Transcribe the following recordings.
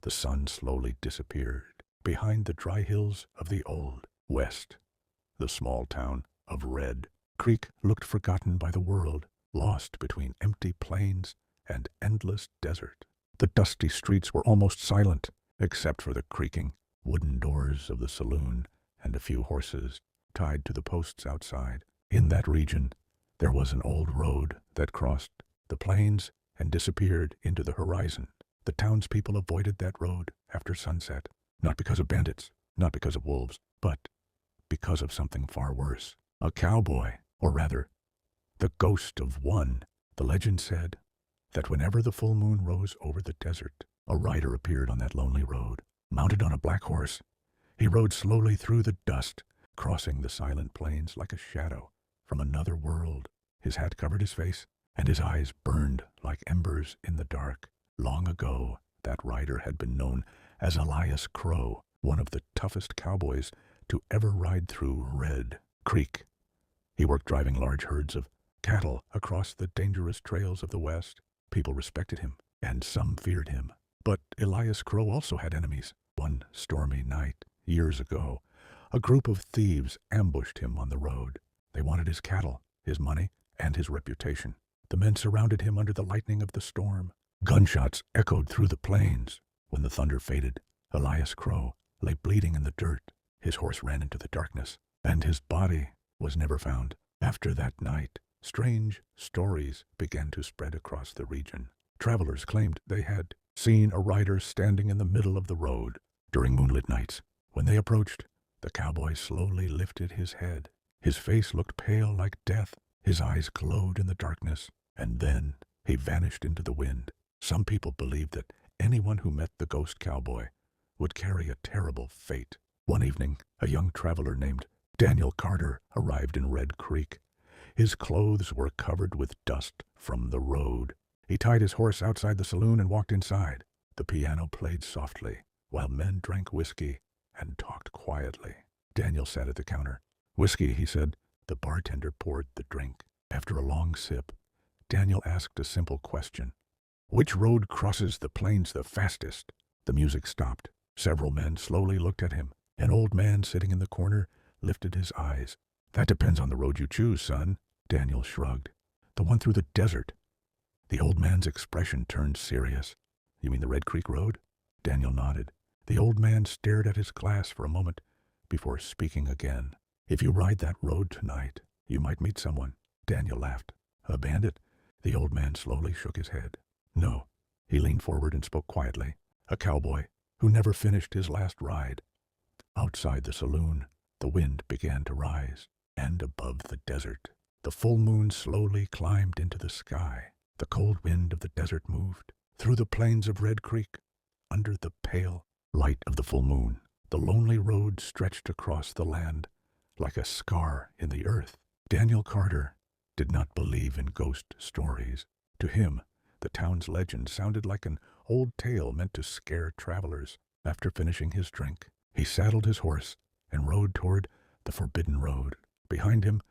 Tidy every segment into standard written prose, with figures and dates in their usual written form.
The sun slowly disappeared behind the dry hills of the Old West. The small town of Red Creek looked forgotten by the world, lost between empty plains and endless desert. The dusty streets were almost silent, except for the creaking wooden doors of the saloon and a few horses tied to the posts outside. In that region, there was an old road that crossed the plains and disappeared into the horizon. The townspeople avoided that road after sunset, not because of bandits, not because of wolves, but because of something far worse. A cowboy, or rather, the ghost of one. The legend said that whenever the full moon rose over the desert, a rider appeared on that lonely road, mounted on a black horse. He rode slowly through the dust, crossing the silent plains like a shadow from another world. His hat covered his face, and his eyes burned like embers in the dark. Long ago, that rider had been known as Elias Crow, one of the toughest cowboys to ever ride through Red Creek. He worked driving large herds of cattle across the dangerous trails of the West. People respected him, and some feared him. But Elias Crow also had enemies. One stormy night, years ago, a group of thieves ambushed him on the road. They wanted his cattle, his money, and his reputation. The men surrounded him under the lightning of the storm. Gunshots echoed through the plains. When the thunder faded, Elias Crow lay bleeding in the dirt. His horse ran into the darkness, and his body was never found. After that night, strange stories began to spread across the region. Travelers claimed they had seen a rider standing in the middle of the road during moonlit nights. When they approached, the cowboy slowly lifted his head. His face looked pale like death. His eyes glowed in the darkness, and then he vanished into the wind. Some people believed that anyone who met the ghost cowboy would carry a terrible fate. One evening, a young traveler named Daniel Carter arrived in Red Creek. His clothes were covered with dust from the road. He tied his horse outside the saloon and walked inside. The piano played softly, while men drank whiskey and talked quietly. Daniel sat at the counter. "Whiskey," he said. The bartender poured the drink. After a long sip, Daniel asked a simple question. "Which road crosses the plains the fastest?" The music stopped. Several men slowly looked at him. An old man sitting in the corner lifted his eyes. "That depends on the road you choose, son." Daniel shrugged. "The one through the desert." The old man's expression turned serious. "You mean the Red Creek Road?" Daniel nodded. The old man stared at his glass for a moment before speaking again. "If you ride that road tonight, you might meet someone." Daniel laughed. "A bandit?" The old man slowly shook his head. "No." He leaned forward and spoke quietly. "A cowboy who never finished his last ride." Outside the saloon, the wind began to rise, and above the desert, the full moon slowly climbed into the sky. The cold wind of the desert moved through the plains of Red Creek. Under the pale light of the full moon, the lonely road stretched across the land like a scar in the earth. Daniel Carter did not believe in ghost stories. To him, the town's legend sounded like an old tale meant to scare travelers. After finishing his drink, he saddled his horse and rode toward the forbidden road. Behind him,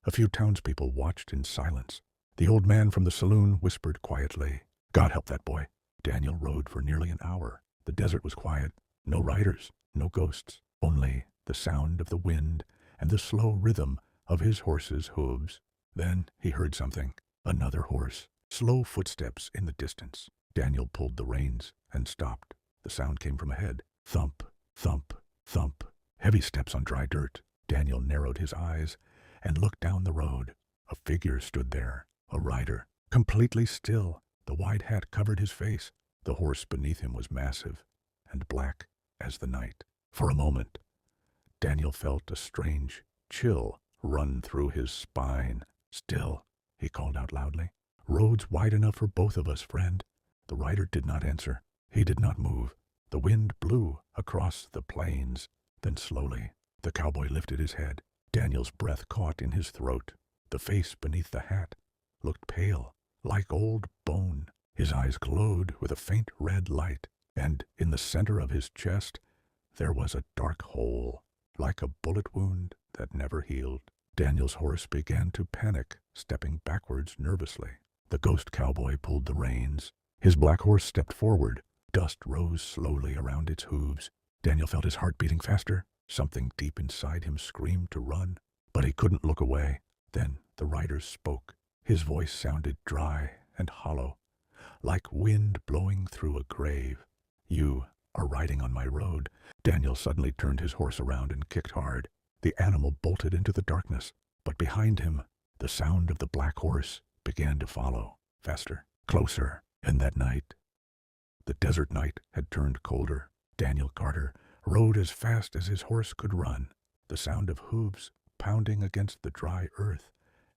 a few townspeople watched in silence. The old man from the saloon whispered quietly, "God help that boy." Daniel rode for nearly an hour. The desert was quiet. No riders, no ghosts, only the sound of the wind and the slow rhythm of his horse's hooves. Then he heard something. Another horse. Slow footsteps in the distance. Daniel pulled the reins and stopped. The sound came from ahead. Thump, thump, thump. Heavy steps on dry dirt. Daniel narrowed his eyes and looked down the road. A figure stood there. A rider. Completely still. The wide hat covered his face. The horse beneath him was massive and black as the night. For a moment, Daniel felt a strange chill run through his spine. "Still," he called out loudly. "Road's wide enough for both of us, friend." The rider did not answer. He did not move. The wind blew across the plains. Then slowly, the cowboy lifted his head. Daniel's breath caught in his throat. The face beneath the hat looked pale, like old bone. His eyes glowed with a faint red light, and in the center of his chest there was a dark hole, like a bullet wound that never healed. Daniel's horse began to panic, stepping backwards nervously. The ghost cowboy pulled the reins. His black horse stepped forward, Dust rose slowly around its hooves. Daniel felt his heart beating faster. Something deep inside him screamed to run, but he couldn't look away. Then the rider spoke. His voice sounded dry and hollow, like wind blowing through a grave. "You are riding on my road." Daniel suddenly turned his horse around and kicked hard. The animal bolted into the darkness, but behind him, the sound of the black horse began to follow, faster, closer. And that night, the desert night had turned colder. Daniel Carter rode as fast as his horse could run, the sound of hooves pounding against the dry earth,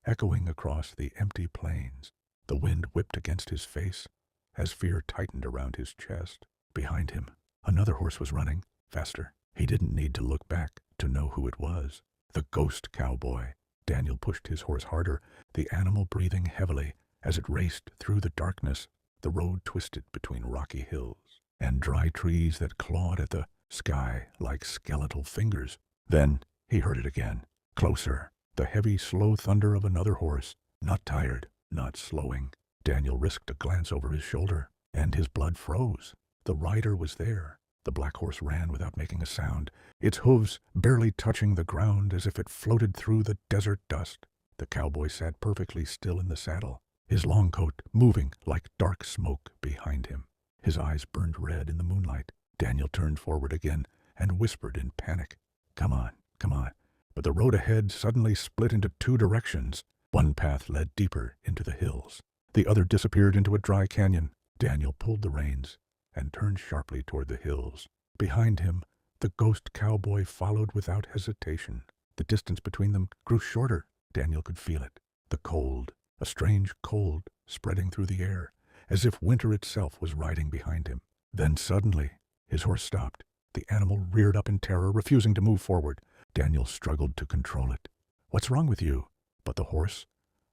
echoing across the empty plains. The wind whipped against his face as fear tightened around his chest. Behind him, another horse was running, faster. He didn't need to look back to know who it was. The Ghost Cowboy. Daniel pushed his horse harder, the animal breathing heavily as it raced through the darkness. The road twisted between rocky hills and dry trees that clawed at the sky like skeletal fingers. Then he heard it again, closer, the heavy, slow thunder of another horse, not tired, not slowing. Daniel risked a glance over his shoulder, and his blood froze. The rider was there. The black horse ran without making a sound, its hooves barely touching the ground as if it floated through the desert dust. The cowboy sat perfectly still in the saddle, his long coat moving like dark smoke behind him. His eyes burned red in the moonlight. Daniel turned forward again and whispered in panic, "Come on, come on." But the road ahead suddenly split into two directions. One path led deeper into the hills. The other disappeared into a dry canyon. Daniel pulled the reins and turned sharply toward the hills. Behind him, the Ghost Cowboy followed without hesitation. The distance between them grew shorter. Daniel could feel it. The cold, a strange cold, spreading through the air, as if winter itself was riding behind him. Then suddenly, his horse stopped. The animal reared up in terror, refusing to move forward. Daniel struggled to control it. "What's wrong with you?" But the horse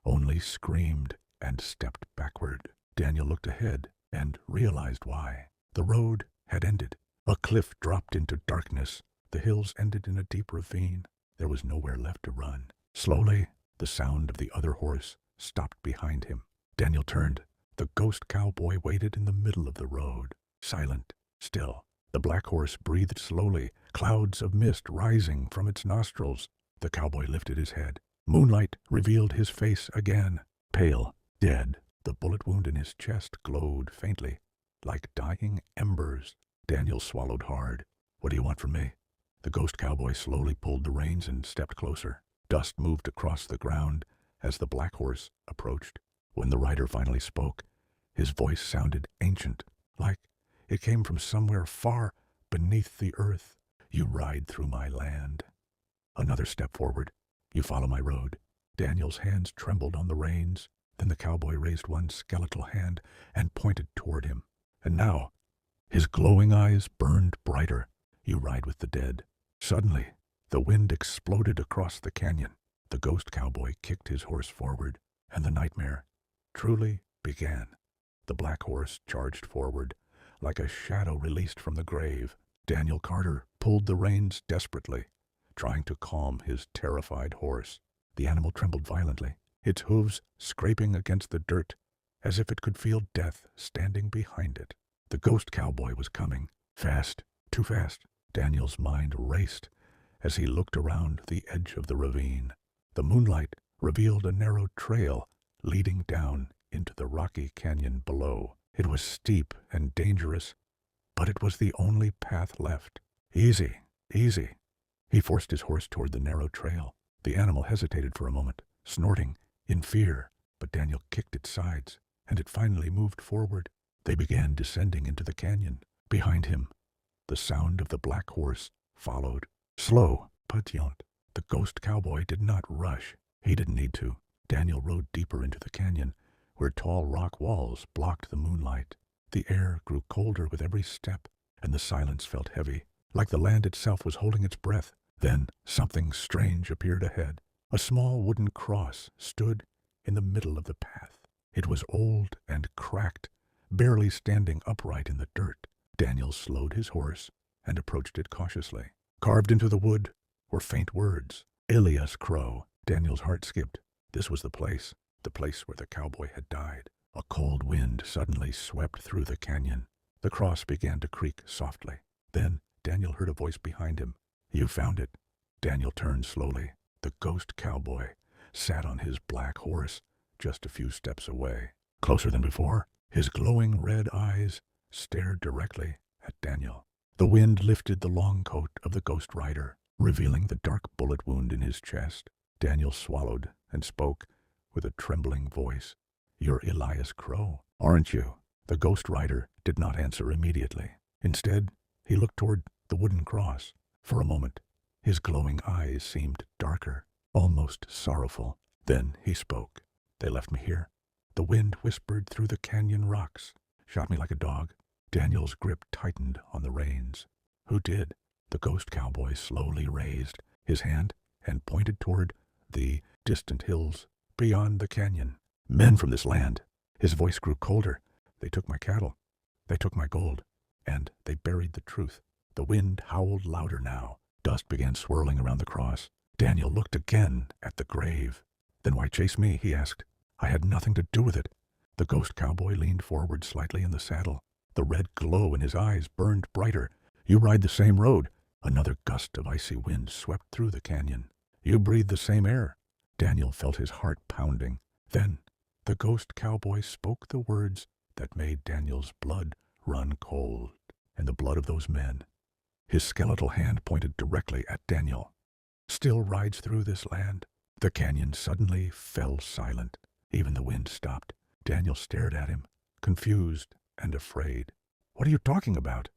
only screamed and stepped backward. Daniel looked ahead and realized why. The road had ended. A cliff dropped into darkness. The hills ended in a deep ravine. There was nowhere left to run. Slowly, the sound of the other horse stopped behind him. Daniel turned. The Ghost Cowboy waited in the middle of the road, silent, still. The black horse breathed slowly, clouds of mist rising from its nostrils. The cowboy lifted his head. Moonlight revealed his face again, pale, dead. The bullet wound in his chest glowed faintly, like dying embers. Daniel swallowed hard. "What do you want from me?" The Ghost Cowboy slowly pulled the reins and stepped closer. Dust moved across the ground as the black horse approached. When the rider finally spoke, his voice sounded ancient, like it came from somewhere far beneath the earth. "You ride through my land." Another step forward. "You follow my road." Daniel's hands trembled on the reins. Then the cowboy raised one skeletal hand and pointed toward him. And now, his glowing eyes burned brighter. "You ride with the dead." Suddenly, the wind exploded across the canyon. The Ghost Cowboy kicked his horse forward, and the nightmare truly began. The black horse charged forward, like a shadow released from the grave. Daniel Carter pulled the reins desperately, trying to calm his terrified horse. The animal trembled violently, its hooves scraping against the dirt, as if it could feel death standing behind it. The Ghost Cowboy was coming, fast, too fast. Daniel's mind raced as he looked around the edge of the ravine. The moonlight revealed a narrow trail leading down into the rocky canyon below. It was steep and dangerous, but it was the only path left. "Easy, easy." He forced his horse toward the narrow trail. The animal hesitated for a moment, snorting in fear, but Daniel kicked its sides, and it finally moved forward. They began descending into the canyon. Behind him, the sound of the black horse followed, slow, patient. The Ghost Cowboy did not rush. He didn't need to. Daniel rode deeper into the canyon, where tall rock walls blocked the moonlight. The air grew colder with every step, and the silence felt heavy, like the land itself was holding its breath. Then something strange appeared ahead. A small wooden cross stood in the middle of the path. It was old and cracked, barely standing upright in the dirt. Daniel slowed his horse and approached it cautiously. Carved into the wood were faint words. Elias Crow. Daniel's heart skipped. This was the place where the cowboy had died. A cold wind suddenly swept through the canyon. The cross began to creak softly. Then Daniel heard a voice behind him. "You found it." Daniel turned slowly. The ghost cowboy sat on his black horse just a few steps away. Closer than before, his glowing red eyes stared directly at Daniel. The wind lifted the long coat of the ghost rider, revealing the dark bullet wound in his chest. Daniel swallowed and spoke with a trembling voice. "You're Elias Crow, aren't you?" The ghost rider did not answer immediately. Instead, he looked toward the wooden cross. For a moment, his glowing eyes seemed darker, almost sorrowful. Then he spoke. "They left me here. The wind whispered through the canyon rocks, shot me like a dog." Daniel's grip tightened on the reins. "Who did?" The ghost cowboy slowly raised his hand and pointed toward the distant hills beyond the canyon. "Men from this land." His voice grew colder. "They took my cattle. They took my gold. And they buried the truth." The wind howled louder now. Dust began swirling around the cross. Daniel looked again at the grave. "Then why chase me?" he asked. "I had nothing to do with it." The ghost cowboy leaned forward slightly in the saddle. The red glow in his eyes burned brighter. "You ride the same road." Another gust of icy wind swept through the canyon. "You breathe the same air." Daniel felt his heart pounding. Then the ghost cowboy spoke the words that made Daniel's blood run cold, and the blood of those men. His skeletal hand pointed directly at Daniel. "Still rides through this land." The canyon suddenly fell silent. Even the wind stopped. Daniel stared at him, confused and afraid. "What are you talking about?"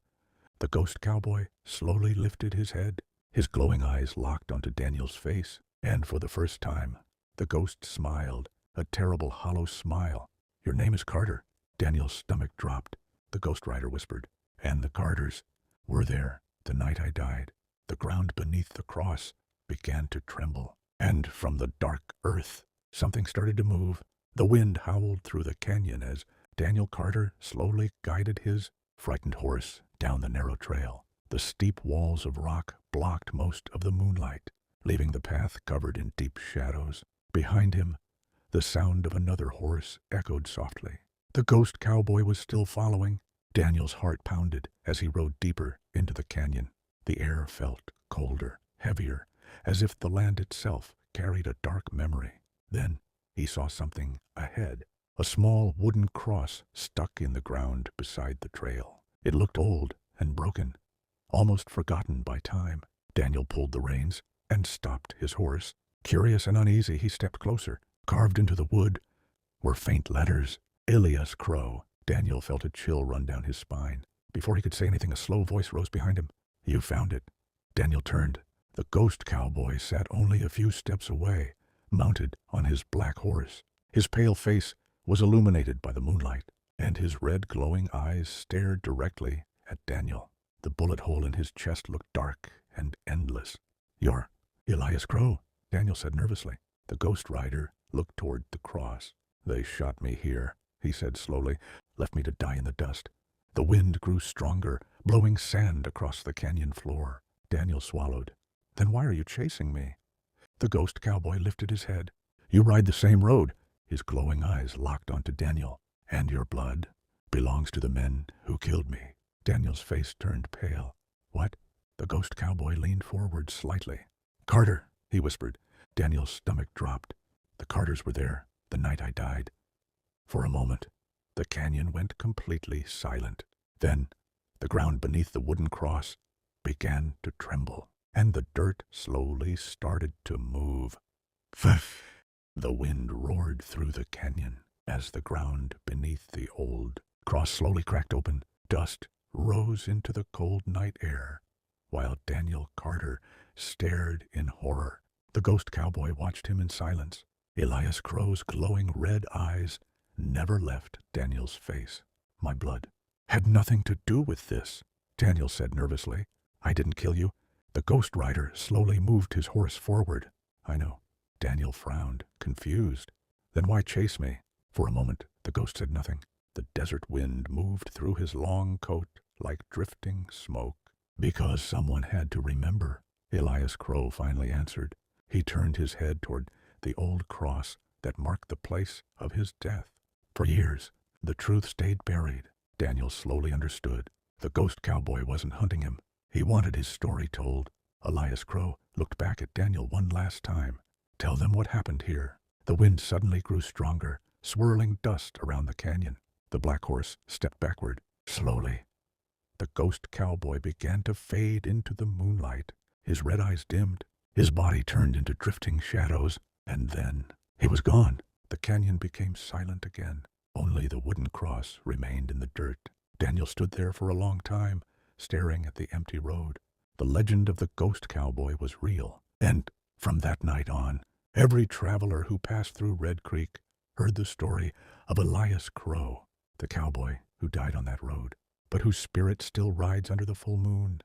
The ghost cowboy slowly lifted his head. His glowing eyes locked onto Daniel's face, and for the first time, the ghost smiled, a terrible hollow smile. "Your name is Carter." Daniel's stomach dropped. The ghost rider whispered, "And the Carters were there the night I died." The ground beneath the cross began to tremble, and from the dark earth, something started to move. The wind howled through the canyon as Daniel Carter slowly guided his frightened horse down the narrow trail. The steep walls of rock blocked most of the moonlight, leaving the path covered in deep shadows. Behind him, the sound of another horse echoed softly. The ghost cowboy was still following. Daniel's heart pounded as he rode deeper into the canyon. The air felt colder, heavier, as if the land itself carried a dark memory. Then he saw something ahead, a small wooden cross stuck in the ground beside the trail. It looked old and broken, almost forgotten by time. Daniel pulled the reins and stopped his horse. Curious and uneasy, he stepped closer. Carved into the wood were faint letters. "Elias Crow." Daniel felt a chill run down his spine. Before he could say anything, a slow voice rose behind him. "You found it." Daniel turned. The ghost cowboy sat only a few steps away, mounted on his black horse. His pale face was illuminated by the moonlight, and his red glowing eyes stared directly at Daniel. The bullet hole in his chest looked dark and endless. "You're Elias Crow," Daniel said nervously. The ghost rider looked toward the cross. "They shot me here," he said slowly, "left me to die in the dust." The wind grew stronger, blowing sand across the canyon floor. Daniel swallowed. "Then why are you chasing me?" The ghost cowboy lifted his head. "You ride the same road." His glowing eyes locked onto Daniel. "And your blood belongs to the men who killed me." Daniel's face turned pale. "What?" The ghost cowboy leaned forward slightly. "Carter," he whispered. Daniel's stomach dropped. "The Carters were there the night I died." For a moment, the canyon went completely silent. Then, the ground beneath the wooden cross began to tremble, and the dirt slowly started to move. Pff! The wind roared through the canyon as the ground beneath the old cross slowly cracked open. Dust rose into the cold night air, while Daniel Carter stared in horror. The ghost cowboy watched him in silence. Elias Crow's glowing red eyes never left Daniel's face. "My blood had nothing to do with this," Daniel said nervously. "I didn't kill you." The ghost rider slowly moved his horse forward. "I know." Daniel frowned, confused. "Then why chase me?" For a moment, the ghost said nothing. The desert wind moved through his long coat like drifting smoke. "Because someone had to remember," Elias Crow finally answered. He turned his head toward the old cross that marked the place of his death. For years, the truth stayed buried, Daniel slowly understood. The ghost cowboy wasn't hunting him. He wanted his story told. Elias Crow looked back at Daniel one last time. "Tell them what happened here." The wind suddenly grew stronger, swirling dust around the canyon. The black horse stepped backward, slowly. The ghost cowboy began to fade into the moonlight. His red eyes dimmed. His body turned into drifting shadows, and then he was gone. The canyon became silent again. Only the wooden cross remained in the dirt. Daniel stood there for a long time, staring at the empty road. The legend of the ghost cowboy was real, and from that night on, every traveler who passed through Red Creek heard the story of Elias Crow, the cowboy who died on that road, but whose spirit still rides under the full moon.